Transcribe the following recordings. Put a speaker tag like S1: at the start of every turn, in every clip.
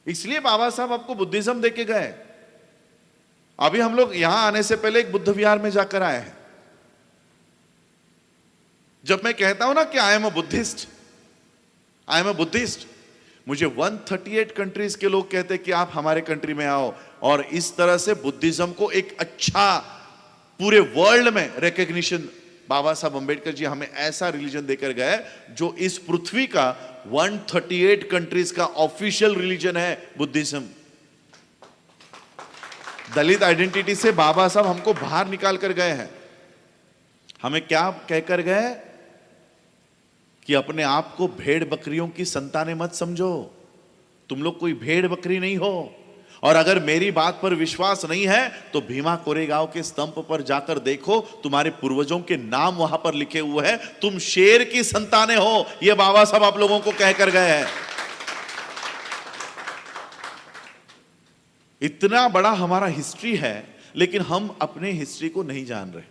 S1: इसलिए बाबा साहब आपको बुद्धिज्म देके गए। अभी हम लोग यहां आने से पहले एक बुद्ध विहार में जाकर आए हैं। जब मैं कहता हूं ना कि I am a Buddhist, I am a Buddhist, मुझे 138 कंट्रीज के लोग कहते हैं कि आप हमारे कंट्री में आओ, और इस तरह से बुद्धिज्म को एक अच्छा पूरे वर्ल्ड में रिकॉग्निशन बाबा साहब अंबेडकर जी हमें ऐसा रिलीजन देकर गए जो इस पृथ्वी का 138 कंट्रीज का ऑफिशियल रिलीजन है बुद्धिज्म। दलित आइडेंटिटी से बाबा साहब हमको बाहर निकाल कर गए हैं। हमें क्या कहकर गए कि अपने आप को भेड़ बकरियों की संतानें मत समझो, तुम लोग कोई भेड़ बकरी नहीं हो, और अगर मेरी बात पर विश्वास नहीं है तो भीमा कोरेगांव के स्तंभ पर जाकर देखो, तुम्हारे पूर्वजों के नाम वहां पर लिखे हुए हैं, तुम शेर की संतानें हो। यह बाबा साहब आप लोगों को कहकर गए हैं। इतना बड़ा हमारा हिस्ट्री है, लेकिन हम अपने हिस्ट्री को नहीं जान रहे।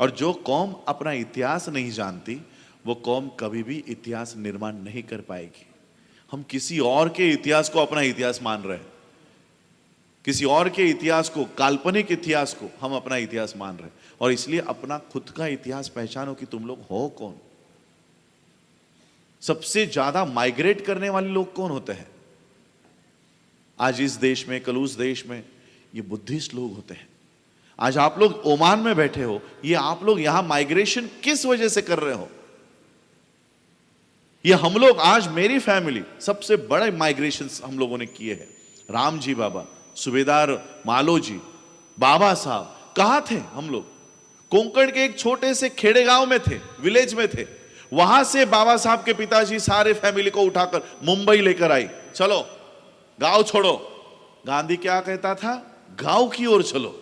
S1: और जो कौम अपना इतिहास नहीं जानती वो कौम कभी भी इतिहास निर्माण नहीं कर पाएगी। हम किसी और के इतिहास को अपना इतिहास मान रहे हैं, किसी और के इतिहास को, काल्पनिक इतिहास को हम अपना इतिहास मान रहे हैं। और इसलिए अपना खुद का इतिहास पहचानो कि तुम लोग हो कौन। सबसे ज्यादा माइग्रेट करने वाले लोग कौन होते हैं आज इस देश में, कल उस देश में? ये बुद्धिस्ट लोग होते हैं। आज आप लोग ओमान में बैठे हो, ये आप लोग यहां माइग्रेशन किस वजह से कर रहे हो? ये हम लोग, आज मेरी फैमिली सबसे बड़े माइग्रेशन हम लोगों ने किए हैं। राम जी बाबा, सूबेदार मालो जी, बाबा साहब कहां थे हम लोग? कोंकण के एक छोटे से खेड़े गांव में थे, विलेज में थे। वहां से बाबा साहब के पिताजी सारे फैमिली को उठाकर मुंबई लेकर आई। चलो गांव छोड़ो। गांधी क्या कहता था? गांव की ओर चलो।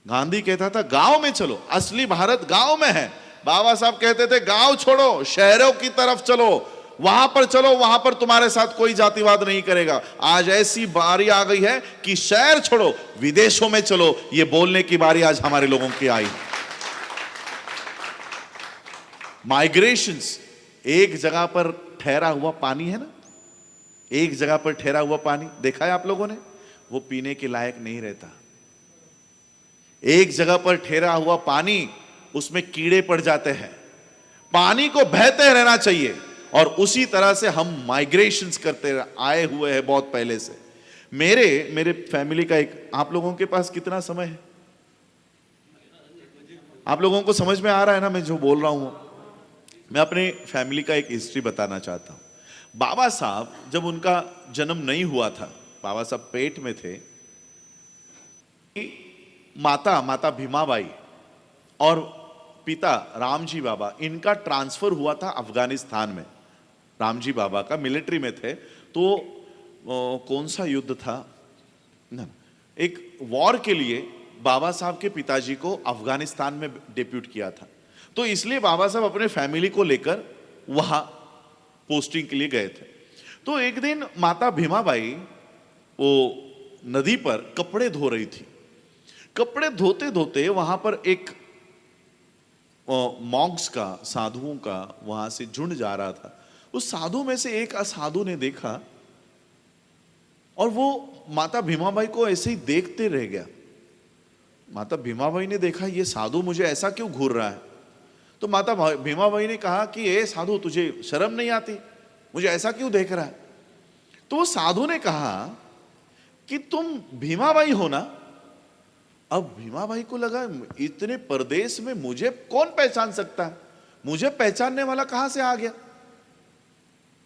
S1: गांधी कहता था गांव में चलो, असली भारत गांव में है। बाबा साहब कहते थे गांव छोड़ो, शहरों की तरफ चलो, वहां पर चलो, वहां पर तुम्हारे साथ कोई जातिवाद नहीं करेगा। आज ऐसी बारी आ गई है कि शहर छोड़ो, विदेशों में चलो, ये बोलने की बारी आज हमारे लोगों की आई। माइग्रेशंस, एक जगह पर ठहरा हुआ पानी है ना, एक जगह पर ठहरा हुआ पानी देखा है आप लोगों ने? वो पीने के लायक नहीं रहता। एक जगह पर ठहरा हुआ पानी, उसमें कीड़े पड़ जाते हैं। पानी को बहते रहना चाहिए। और उसी तरह से हम माइग्रेशंस करते आए हुए हैं बहुत पहले से। मेरे फैमिली का एक, आप लोगों के पास कितना समय है? आप लोगों को समझ में आ रहा है ना मैं जो बोल रहा हूं? मैं अपने फैमिली का एक हिस्ट्री बताना चाहता हूं। बाबा साहब जब उनका जन्म नहीं हुआ था, बाबा साहब पेट में थे, माता भीमाबाई और पिता रामजी बाबा, इनका ट्रांसफर हुआ था अफगानिस्तान में। रामजी बाबा का मिलिट्री में थे, तो कौन सा युद्ध था ना, एक वॉर के लिए बाबा साहब के पिताजी को अफगानिस्तान में डिप्यूट किया था। तो इसलिए बाबा साहब अपने फैमिली को लेकर वहां पोस्टिंग के लिए गए थे। तो एक दिन माता भीमाबाई वो नदी पर कपड़े धो रही थी। कपड़े धोते धोते वहां पर एक मॉन्क्स का, साधुओं का वहां से झुंड जा रहा था। उस साधु में से एक असाधु ने देखा और वो माता भीमाबाई को ऐसे ही देखते रह गया। माता भीमाबाई ने देखा ये साधु मुझे ऐसा क्यों घूर रहा है? तो माता भीमाबाई ने कहा कि ए साधु, तुझे शर्म नहीं आती? मुझे ऐसा क्यों देख रहा है? तो वो साधु ने कहा कि तुम भीमाबाई हो ना? अब भीमाबाई को लगा इतने परदेश में मुझे कौन पहचान सकता है, मुझे पहचानने वाला कहां से आ गया?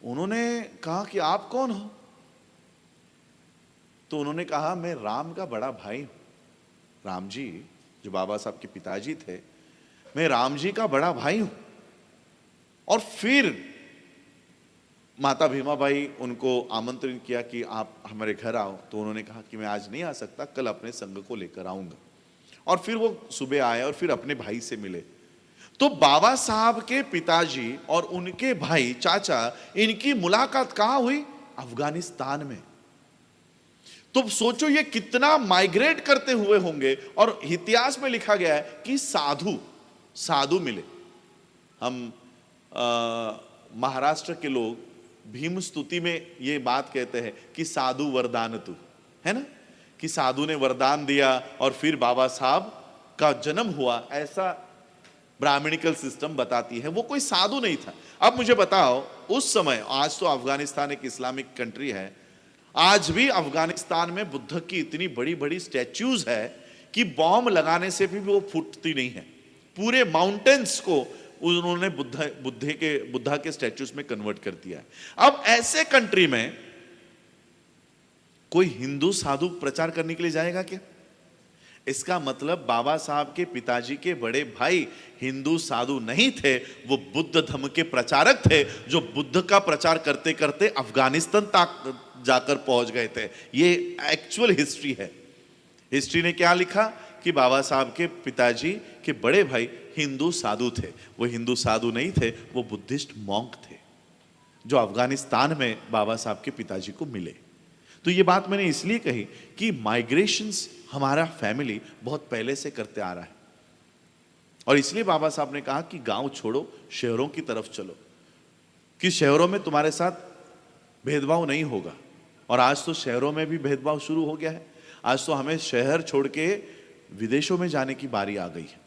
S1: उन्होंने कहा कि आप कौन हो? तो उन्होंने कहा मैं राम का बड़ा भाई हूं। राम जी जो बाबा साहब के पिताजी थे, मैं राम जी का बड़ा भाई हूं। और फिर माता भीमाबाई उनको आमंत्रण किया कि आप हमारे घर आओ। तो उन्होंने कहा कि मैं आज नहीं आ सकता, कल अपने संग को लेकर आऊंगा। और फिर वो सुबह आए और फिर अपने भाई से मिले। तो बाबा साहब के पिताजी और उनके भाई चाचा, इनकी मुलाकात कहां हुई? अफगानिस्तान में। तो सोचो ये कितना माइग्रेट करते हुए होंगे। और इतिहास में लिखा गया है कि साधु मिले। हम महाराष्ट्र के लोग भीम स्तुति में ये बात कहते हैं कि साधु वरदान तू, है ना, कि साधु ने वरदान दिया और फिर बाबा साहब का जन्म हुआ, ऐसा ब्राह्मणिकल सिस्टम बताती है। वो कोई साधु नहीं था। अब मुझे बताओ उस समय, आज तो अफगानिस्तान एक इस्लामिक कंट्री है, आज भी अफगानिस्तान में बुद्ध की इतनी बड़ी बड़ी स्टैच्यूज है कि बॉम्ब लगाने से भी वो फूटती नहीं है। पूरे माउंटेन्स को उन्होंने बुद्धा के स्टैच्यूज में कन्वर्ट कर दिया है। अब ऐसे कंट्री में कोई हिंदू साधु प्रचार करने के लिए जाएगा क्या? इसका मतलब बाबा साहब के पिताजी के बड़े भाई हिंदू साधु नहीं थे, वो बुद्ध धर्म के प्रचारक थे, जो बुद्ध का प्रचार करते करते अफगानिस्तान तक जाकर पहुंच गए थे। ये एक्चुअल हिस्ट्री है। हिस्ट्री ने क्या लिखा कि बाबा साहब के पिताजी के बड़े भाई हिंदू साधु थे। वो हिंदू साधु नहीं थे, वो बुद्धिस्ट मॉन्क थे, जो अफगानिस्तान में बाबा साहब के पिताजी को मिले। तो ये बात मैंने इसलिए कही कि माइग्रेशंस हमारा फैमिली बहुत पहले से करते आ रहा है, और इसलिए बाबा साहब ने कहा कि गांव छोड़ो, शहरों की तरफ चलो, कि शहरों में तुम्हारे साथ भेदभाव नहीं होगा। और आज तो शहरों में भी भेदभाव शुरू हो गया है। आज तो हमें शहर छोड़ के विदेशों में जाने की बारी आ गई है।